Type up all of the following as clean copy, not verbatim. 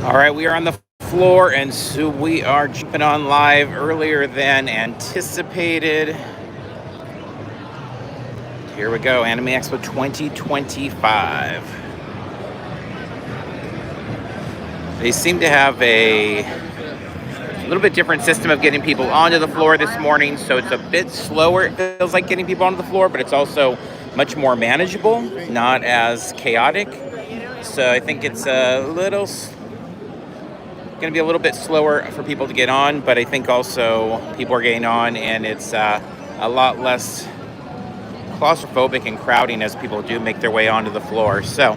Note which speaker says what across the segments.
Speaker 1: All right, we are on the floor, and so we are jumping on live earlier than anticipated. Here we go, Anime Expo 2025. They seem to have a little bit different system of getting people onto the floor this morning, so it's a bit slower. It feels like getting people onto the floor, but it's also much more manageable, not as chaotic. So I think it's going to be a little bit slower for people to get on, but I think also people are getting on, and it's a lot less claustrophobic and crowding as people do make their way onto the floor. So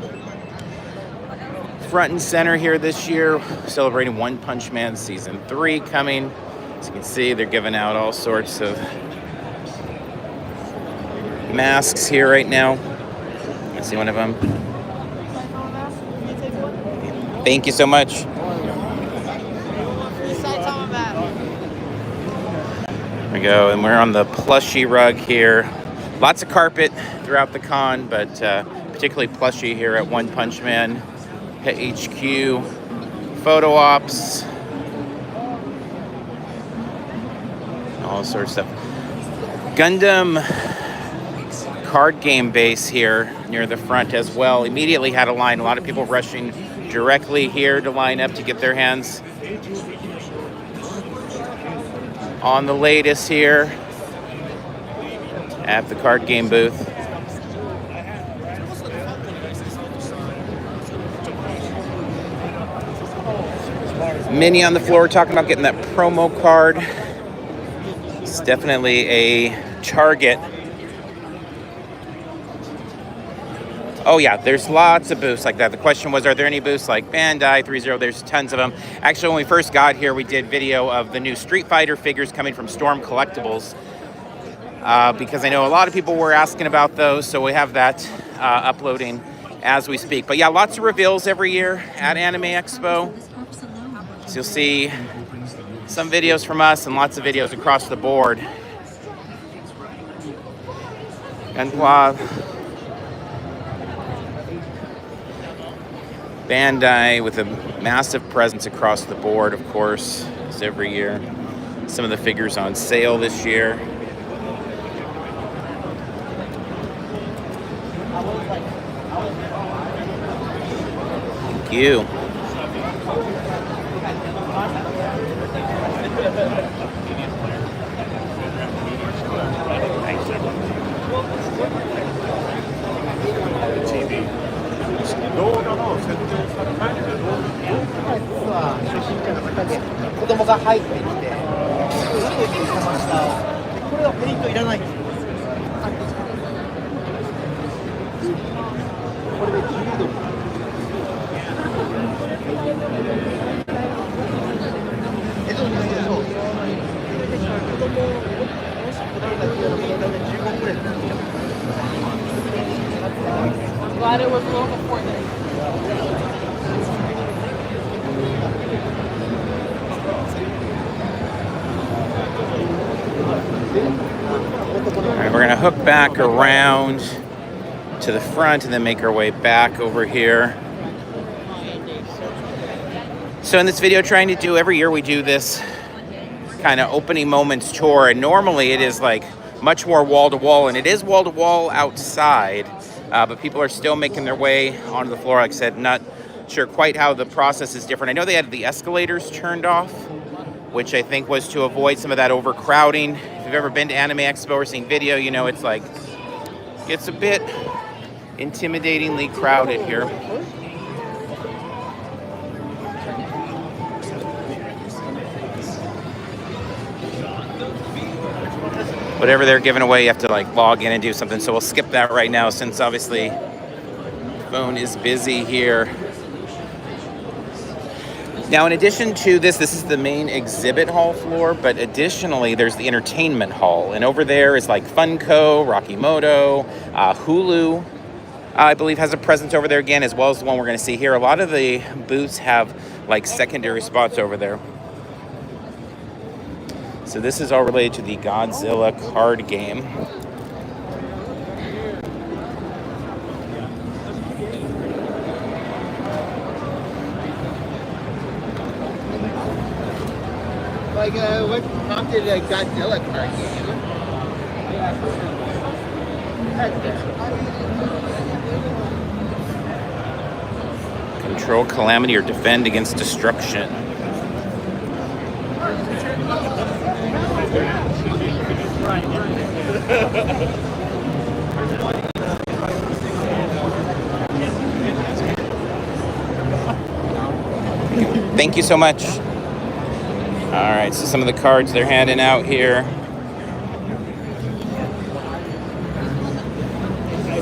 Speaker 1: front and center here this year, celebrating One Punch Man Season 3 coming. As you can see, they're giving out all sorts of masks here right now. I see one of them. Thank you so much. There we go, and we're on the plushy rug here. Lots of carpet throughout the con, but particularly plushy here at One Punch Man HQ. Photo ops, all sorts of stuff. Gundam card game base here near the front as well. Immediately had a line. A lot of people rushing directly here to line up to get their hands on the latest here at the card game booth. Many on the floor talking about getting that promo card. It's definitely a target. Oh yeah, there's lots of booths like that. The question was, are there any booths like Bandai, 3-0? There's tons of them. Actually, when we first got here, we did video of the new Street Fighter figures coming from Storm Collectibles, because I know a lot of people were asking about those, so we have that uploading as we speak. But yeah, lots of reveals every year at Anime Expo. So you'll see some videos from us and lots of videos across the board. Gunpla, Bandai with a massive presence across the board, of course, as every year. Some of the figures on sale this year. Thank you.
Speaker 2: Glad it was local for this.
Speaker 1: All right, we're gonna hook back around to the front and then make our way back over here. So in this video, trying to do, every year we do this kind of opening moments tour, and normally it is like much more wall-to-wall, and it is wall-to-wall outside, but people are still making their way onto the floor. Like I said, not sure quite how the process is different. I know they had the escalators turned off, which I think was to avoid some of that overcrowding. If you've ever been to Anime Expo or seen video, you know it's like, gets a bit intimidatingly crowded here. Whatever they're giving away, you have to like log in and do something. So we'll skip that right now, since obviously the phone is busy here. Now, in addition to this is the main exhibit hall floor, but additionally, there's the entertainment hall. And over there is like Funko, Rockimoto, Hulu, I believe has a presence over there again, as well as the one we're gonna see here. A lot of the booths have like secondary spots over there. So this is all related to the Godzilla card game.
Speaker 2: what prompted a Godzilla card game?
Speaker 1: Control calamity or defend against destruction. Thank you so much. All right, so some of the cards they're handing out here.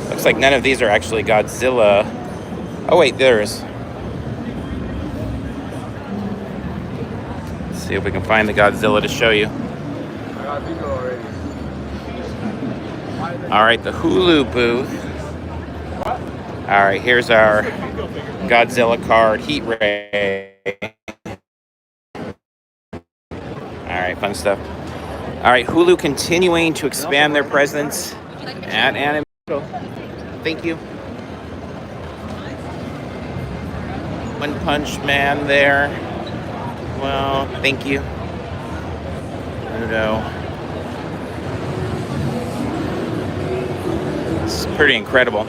Speaker 1: Looks like none of these are actually Godzilla. Oh wait, there is. Let's see if we can find the Godzilla to show you. All right, the Hulu booth. All right, here's our Godzilla card, Heat Ray. All right, fun stuff. All right, Hulu continuing to expand their presence at Anime. Thank you. One Punch Man there. Well, thank you. Udo. It's pretty incredible.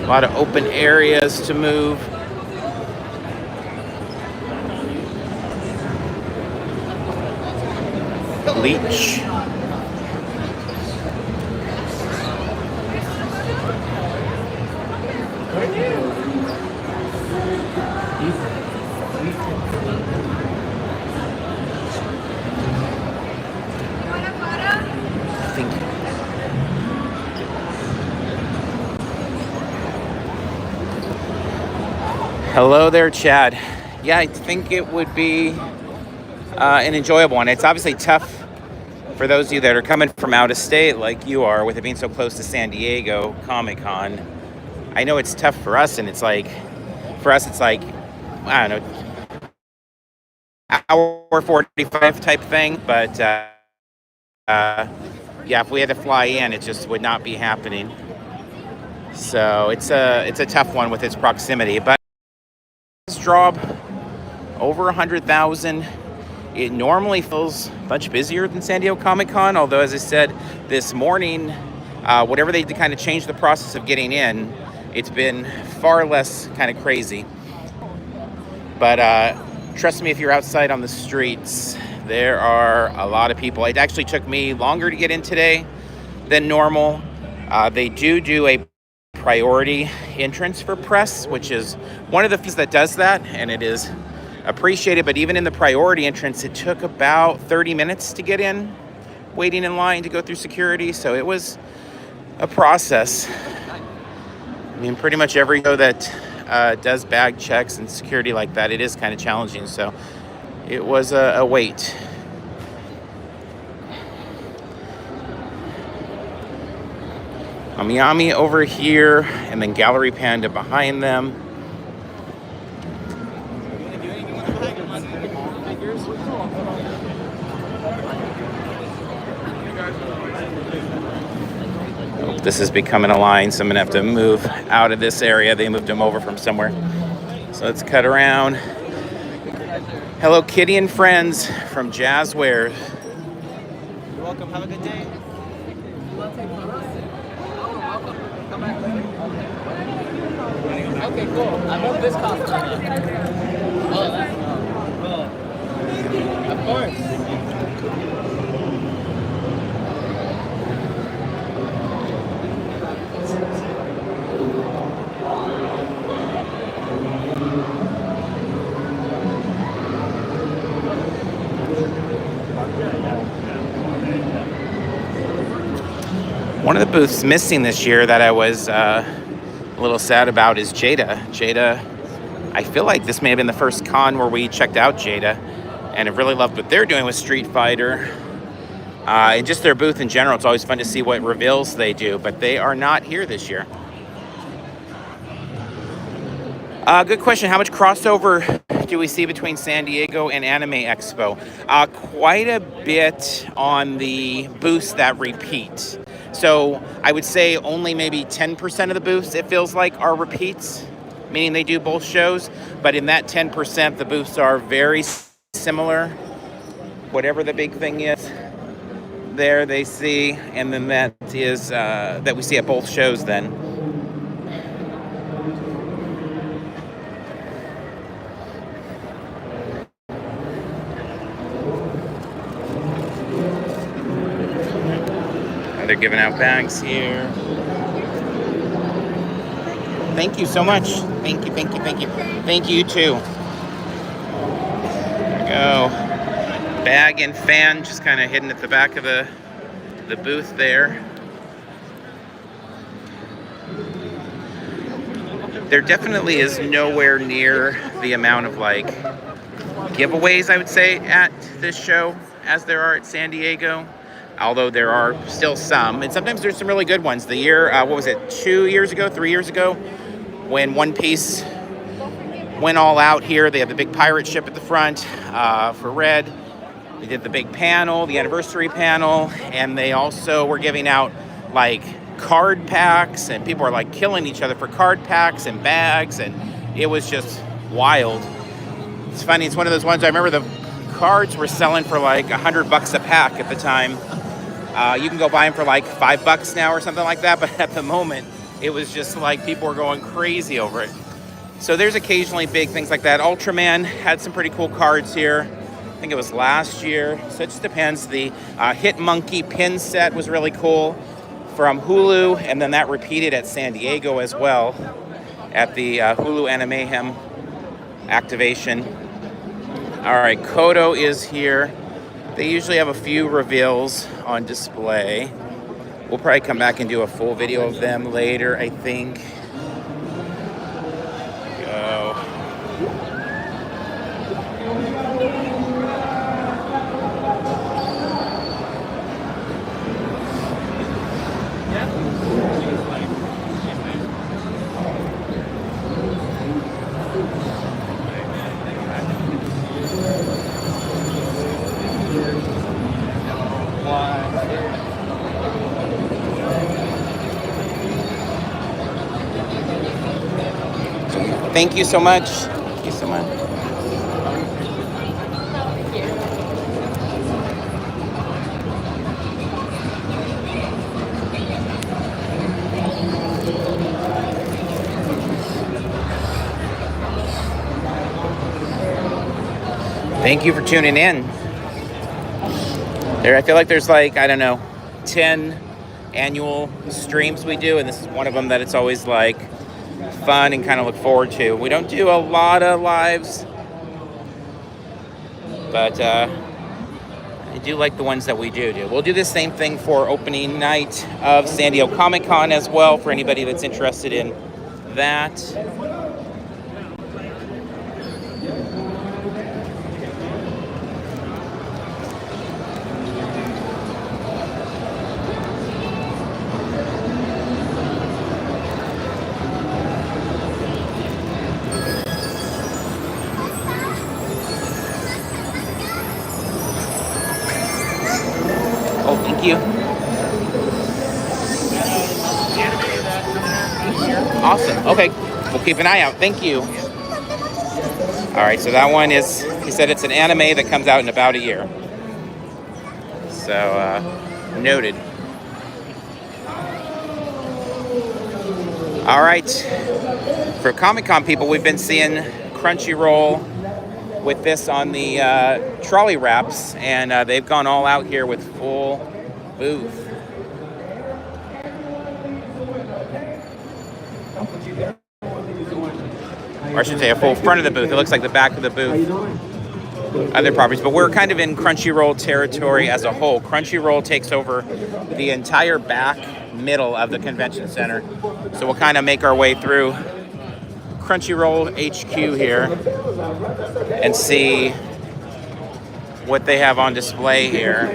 Speaker 1: A lot of open areas to move. Bleach. Hello there, Chad. Yeah, I think it would be an enjoyable one. It's obviously tough for those of you that are coming from out of state like you are, with it being so close to San Diego Comic-Con. I know it's tough for us, and it's like, for us, it's like, I don't know, hour 45 type thing, but yeah, if we had to fly in, it just would not be happening. So it's a tough one with its proximity, but drop over 100,000. It normally feels much busier than San Diego Comic-Con, although, as I said, this morning, whatever they did to kind of change the process of getting in, it's been far less kind of crazy. But trust me, if you're outside on the streets, there are a lot of people. It actually took me longer to get in today than normal. They do a priority entrance for press, which is one of the fees that does that, and it is appreciated. But even in the priority entrance, it took about 30 minutes to get in, waiting in line to go through security. So it was a process. I mean, pretty much every show that does bag checks and security like that, it is kind of challenging. So it was a wait. Amiyami over here, and then Gallery Panda behind them. Oh, this is becoming a line, so I'm gonna have to move out of this area. They moved them over from somewhere. So let's cut around. Hello, Kitty and friends from Jazzware.
Speaker 2: You're welcome. Have a good day. Okay, cool. I love this costume. Oh, that's cool. Of course.
Speaker 1: One of the booths missing this year that I was a little sad about is Jada. Jada, I feel like this may have been the first con where we checked out Jada, and I really loved what they're doing with Street Fighter. And just their booth in general, it's always fun to see what reveals they do, but they are not here this year. Good question. How much crossover do we see between San Diego and Anime Expo? Quite a bit on the booths that repeat. So I would say only maybe 10% of the booths, it feels like, are repeats, meaning they do both shows. But in that 10%, the booths are very similar. Whatever the big thing is, there they see, and then that is that we see at both shows then. They're giving out bags here. Thank you so much. Thank you, thank you, thank you. Thank you, too. There we go. Bag and fan just kind of hidden at the back of the booth there. There definitely is nowhere near the amount of like giveaways, I would say, at this show as there are at San Diego. Although there are still some, and sometimes there's some really good ones. The year, what was it, 3 years ago, when One Piece went all out here. They had the big pirate ship at the front for Red. They did the big panel, the anniversary panel, and they also were giving out like card packs, and people are like killing each other for card packs and bags, and it was just wild. It's funny, it's one of those ones, I remember the cards were selling for like $100 a pack at the time. You can go buy them for like $5 now or something like that, but at the moment, it was just like people were going crazy over it. So there's occasionally big things like that. Ultraman had some pretty cool cards here. I think it was last year, so it just depends. The Hit Monkey pin set was really cool from Hulu, and then that repeated at San Diego as well at the Hulu Animehem activation. All right, Kodo is here. They usually have a few reveals on display. We'll probably come back and do a full video of them later, I think. Go. Thank you so much. Thank you so much. Thank you for tuning in. I feel like there's like, I don't know, 10 annual streams we do, and this is one of them that it's always like fun and kind of look forward to. We don't do a lot of lives, but I do like the ones that we do. We'll do the same thing for opening night of San Diego Comic-Con as well, for anybody that's interested in that. Thank you. Awesome. Okay. We'll keep an eye out. Thank you. All right. So that one is, he said it's an anime that comes out in about a year. So, noted. All right. For Comic-Con people, we've been seeing Crunchyroll with this on the trolley wraps, and they've gone all out here with full booth. Or I should say a full front of the booth. It looks like the back of the booth. Other properties, but we're kind of in Crunchyroll territory as a whole. Crunchyroll takes over the entire back middle of the convention center. So we'll kind of make our way through Crunchyroll HQ here and see what they have on display here.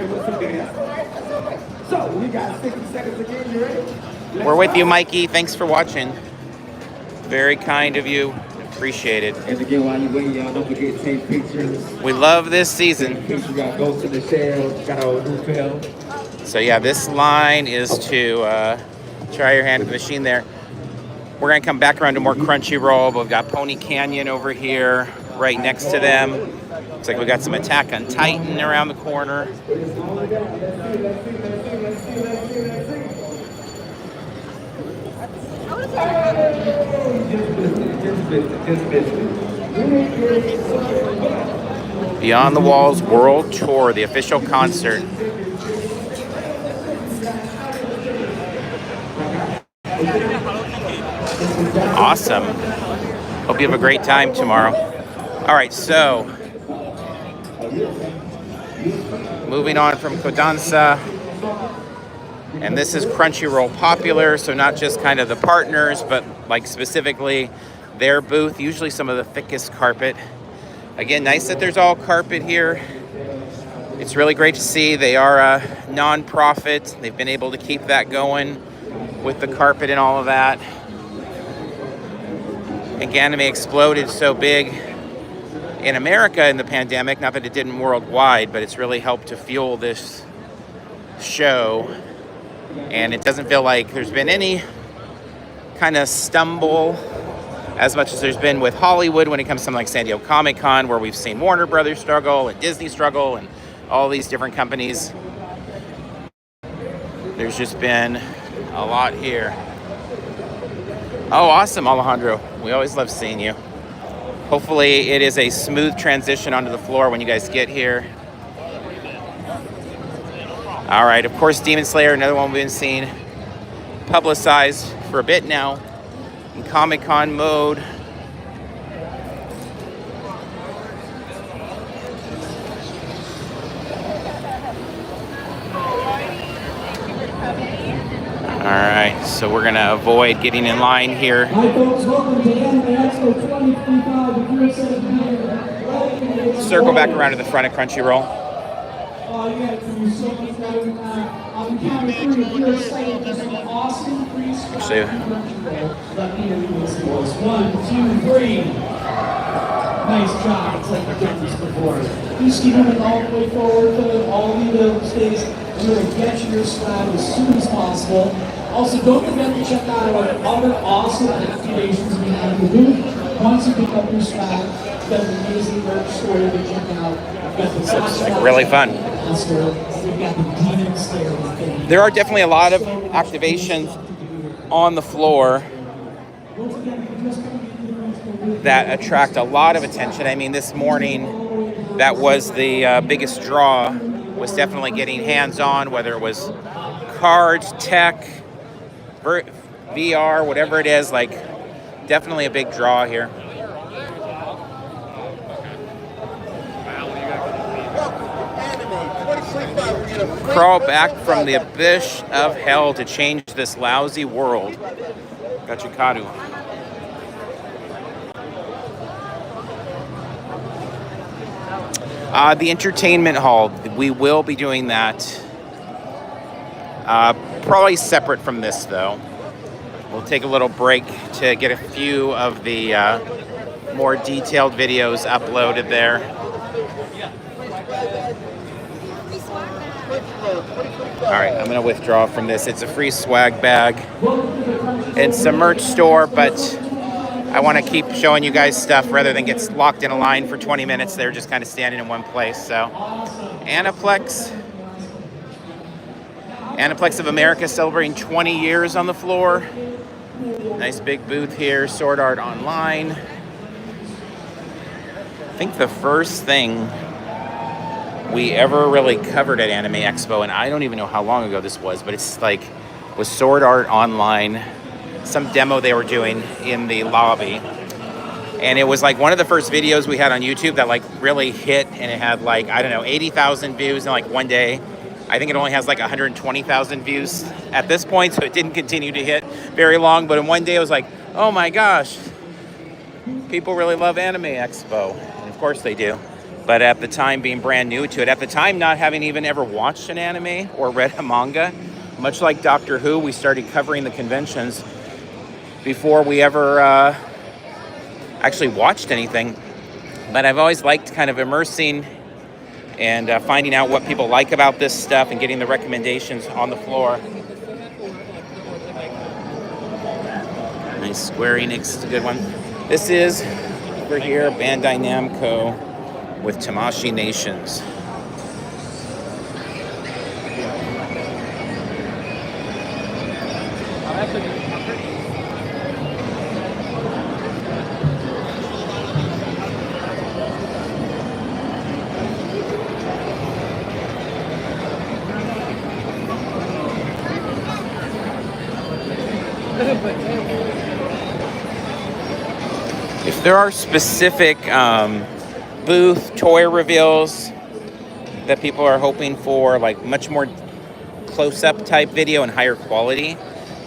Speaker 1: We're with you, Mikey. Thanks for watching. Very kind of you. Appreciate it.
Speaker 3: And again, while you're waiting, y'all don't forget to take pictures.
Speaker 1: We love this season.
Speaker 3: We got Ghost in the Shell, got our new film.
Speaker 1: So yeah, this line is to try your hand at the machine there. We're gonna come back around to more Crunchyroll, but we've got Pony Canyon over here, right next to them. Looks like we got some Attack on Titan around the corner. Beyond the Walls World Tour, the official concert. Awesome. Hope you have a great time tomorrow. All right, so moving on from Kodansa, and this is Crunchyroll Popular, so not just kind of the partners, but like specifically their booth, usually some of the thickest carpet. Again, nice that there's all carpet here. It's really great to see. They are a non-profit. They've been able to keep that going with the carpet and all of that. Again, Anime exploded so big in America in the pandemic, not that it didn't worldwide, but it's really helped to fuel this show. And it doesn't feel like there's been any kind of stumble as much as there's been with Hollywood when it comes to something like San Diego Comic-Con, where we've seen Warner Brothers struggle and Disney struggle and all these different companies. There's just been a lot here. Oh, awesome, Alejandro. We always love seeing you. Hopefully it is a smooth transition onto the floor when you guys get here. All right, of course, Demon Slayer, another one we've been seeing publicized for a bit now in Comic-Con mode. All right, so we're gonna avoid getting in line here.
Speaker 4: Hi folks, welcome to Anime Expo 2025. If you're excited to be here,
Speaker 1: Circle back around to the front of Crunchyroll.
Speaker 4: yeah, thank you so much, guys. On the count of three, if you're excited, there's an awesome free swag
Speaker 1: Actually,
Speaker 4: let me know who this was. 1, 2, 3. Nice job. It's like I've done this before. Please keep moving all the way forward, fill in all the available space. We're going to get you your swag as soon as possible. Also, don't forget to check out our other awesome activations we have in the booth. Once you pick up your swag, we've got an amazing merch store to check out. We've got the
Speaker 1: it's like really fun.
Speaker 4: We've got the Demon Slayer.
Speaker 1: There are definitely a lot of activations on the floor that attract a lot of attention. I mean, this morning, that was the biggest draw, was definitely getting hands-on, whether it was cards, tech, VR, whatever it is, like, definitely a big draw here. Crawl back from the abyss of hell to change this lousy world. Gachikaru. The entertainment hall, we will be doing that. Probably separate from this, though. We'll take a little break to get a few of the more detailed videos uploaded there. All right, I'm going to withdraw from this. It's a free swag bag. It's a merch store, but I want to keep showing you guys stuff rather than get locked in a line for 20 minutes. They're just kind of standing in one place. So, Aniplex of America celebrating 20 years on the floor. Nice big booth here. Sword Art Online. I think the first thing we ever really covered at Anime Expo, and I don't even know how long ago this was, but it's like, was Sword Art Online, some demo they were doing in the lobby. And it was like one of the first videos we had on YouTube that like really hit, and it had like, I don't know, 80,000 views in like one day. I think it only has like 120,000 views at this point, so it didn't continue to hit very long. But in one day it was like, oh my gosh, people really love Anime Expo. And of course they do. But at the time, being brand new to it, at the time not having even ever watched an anime or read a manga, much like Doctor Who, we started covering the conventions before we ever actually watched anything. But I've always liked kind of immersing and finding out what people like about this stuff and getting the recommendations on the floor. Nice Square Enix is a good one. This is over here, Bandai Namco with Tamashii Nations. If there are specific booth toy reveals that people are hoping for, like much more close-up type video and higher quality,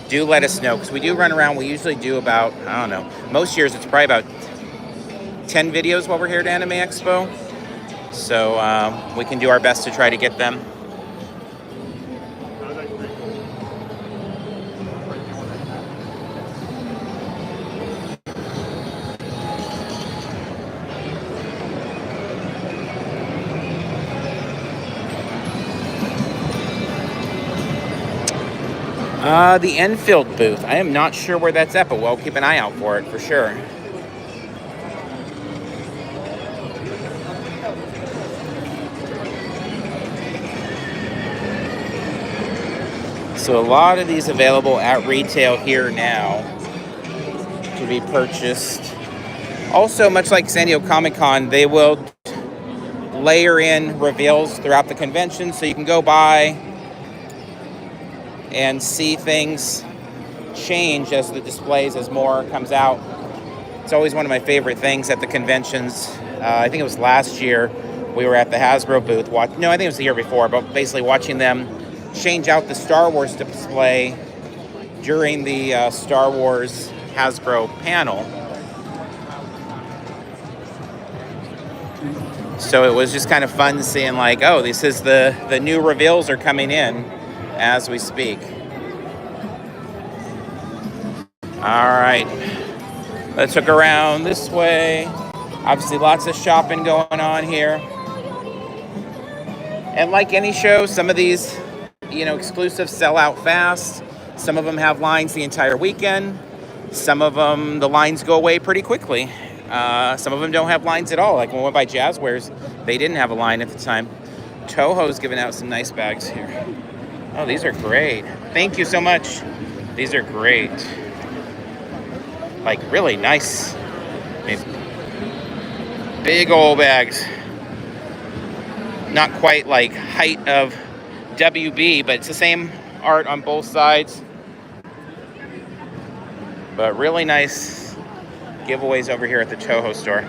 Speaker 1: do let us know, because we do run around. We usually do about, I don't know, most years it's probably about 10 videos while we're here at Anime Expo. So we can do our best to try to get them. The Enfield booth. I am not sure where that's at, but we'll keep an eye out for it for sure. So a lot of these available at retail here now to be purchased. Also, much like San Diego Comic-Con, they will layer in reveals throughout the convention, so you can go by and see things change as the displays, as more comes out. It's always one of my favorite things at the conventions. I think it was last year we were at the Hasbro booth. I think it was the year before, but basically watching them change out the Star Wars display during the Star Wars Hasbro panel. So it was just kind of fun seeing like, oh, this is the new reveals are coming in as we speak. All right, let's look around this way. Obviously lots of shopping going on here. And like any show, some of these, exclusives sell out fast. Some of them have lines the entire weekend. Some of them, the lines go away pretty quickly. Some of them don't have lines at all. Like when we went by Jazzwares, they didn't have a line at the time. Toho's giving out some nice bags here. Oh, these are great. Thank you so much. These are great. Like really nice. Big old bags. Not quite like height of WB, but it's the same art on both sides. But really nice giveaways over here at the Toho store.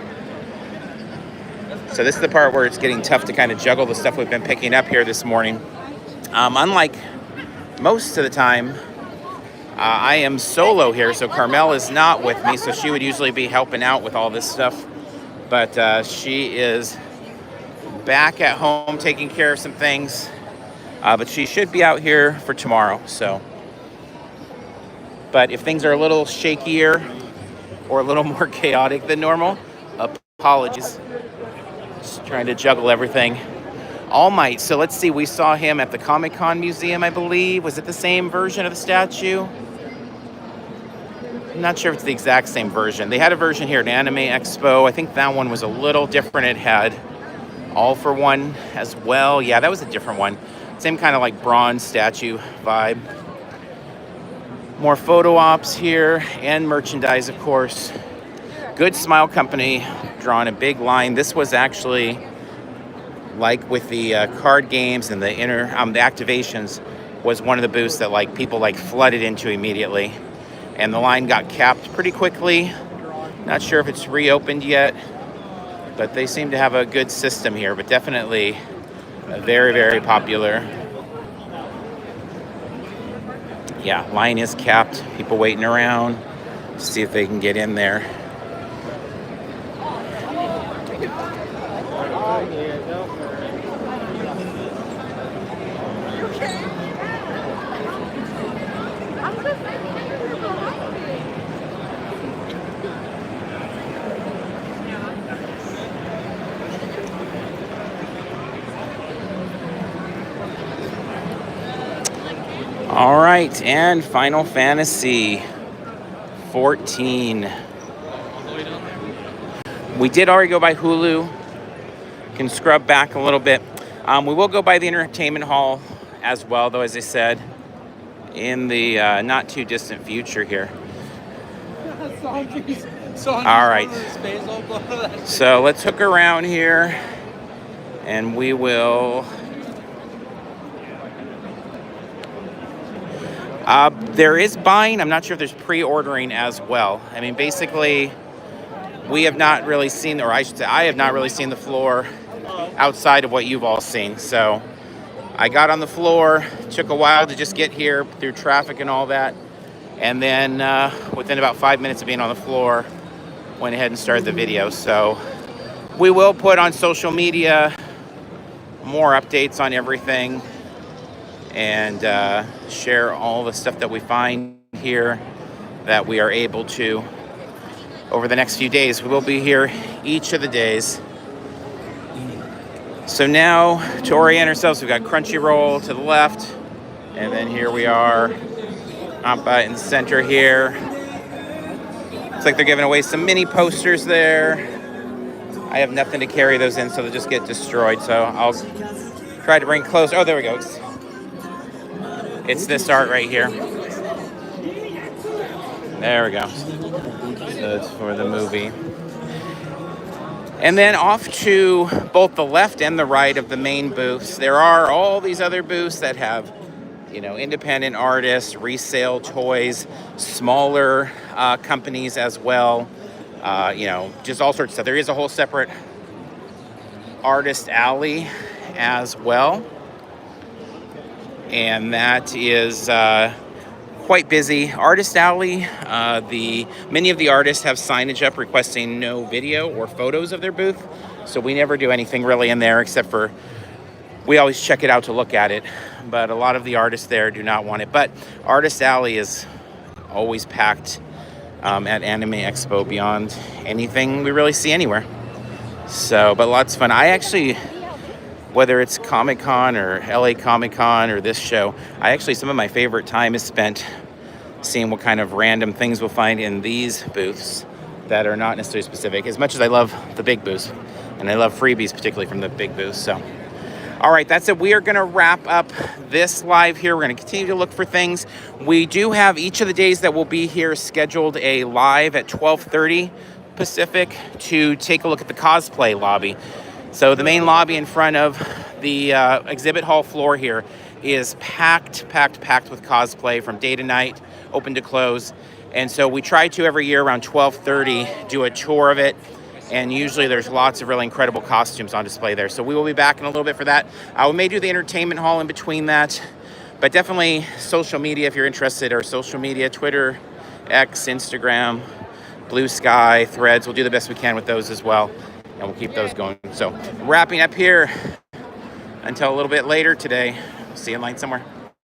Speaker 1: So this is the part where it's getting tough to kind of juggle the stuff we've been picking up here this morning. Unlike most of the time, I am solo here, so Carmel is not with me, so she would usually be helping out with all this stuff. But she is back at home taking care of some things. But she should be out here for tomorrow, so. But if things are a little shakier or a little more chaotic than normal, apologies. Just trying to juggle everything. All Might, so let's see, we saw him at the Comic-Con Museum, I believe. Was it the same version of the statue? I'm not sure if it's the exact same version. They had a version here at Anime Expo. I think that one was a little different. It had All for One as well. Yeah, that was a different one. Same kind of like bronze statue vibe. More photo ops here and merchandise, of course. Good Smile Company drawing a big line. This was actually like with the card games and the activations, was one of the booths that like people like flooded into immediately, and the line got capped pretty quickly. Not sure if it's reopened yet, but they seem to have a good system here. But definitely very, very popular. Yeah, line is capped. People waiting around to see if they can get in there. All right, and Final Fantasy 14. We did already go by Hulu. can scrub back a little bit. We will go by the entertainment hall as well, though, as I said, in the not too distant future here. All right. So let's hook around here, and we will. There is buying. I'm not sure if there's pre-ordering as well. I mean, basically, we have not really seen, or I should say, I have not really seen the floor outside of what you've all seen. So I got on the floor. Took a while to just get here through traffic and all that. And then within about 5 minutes of being on the floor, went ahead and started the video. So we will put on social media more updates on everything, and share all the stuff that we find here that we are able to over the next few days. We will be here each of the days. So now, to orient ourselves, we've got Crunchyroll to the left, and then here we are, Ampa in the center here. Looks like they're giving away some mini posters there. I have nothing to carry those in, so they'll just get destroyed. So I'll try to bring close. Oh, there we go. It's this art right here. There we go. So it's for the movie. And then off to both the left and the right of the main booths, there are all these other booths that have, you know, independent artists, resale toys, smaller companies as well. You know, just all sorts of stuff. There is a whole separate artist alley as well. And that is quite busy. Artist Alley, many of the artists have signage up requesting no video or photos of their booth. So we never do anything really in there, except for we always check it out to look at it. But a lot of the artists there do not want it. But Artist Alley is always packed at Anime Expo beyond anything we really see anywhere. So, but lots of fun. I actually, whether it's Comic-Con or LA Comic-Con or this show, some of my favorite time is spent seeing what kind of random things we'll find in these booths that are not necessarily specific, as much as I love the big booths. And I love freebies, particularly from the big booths. So, all right, that's it. We are going to wrap up this live here. We're going to continue to look for things. We do have each of the days that we'll be here scheduled a live at 12:30 Pacific to take a look at the cosplay lobby. So the main lobby in front of the exhibit hall floor here is packed with cosplay from day to night, open to close. And so we try to every year around 12:30 do a tour of it. And usually there's lots of really incredible costumes on display there. So we will be back in a little bit for that. We may do the entertainment hall in between that. But definitely social media if you're interested, or social media, Twitter, X, Instagram, Blue Sky, Threads. We'll do the best we can with those as well. And we'll keep those going. So wrapping up here until a little bit later today. See you in line somewhere.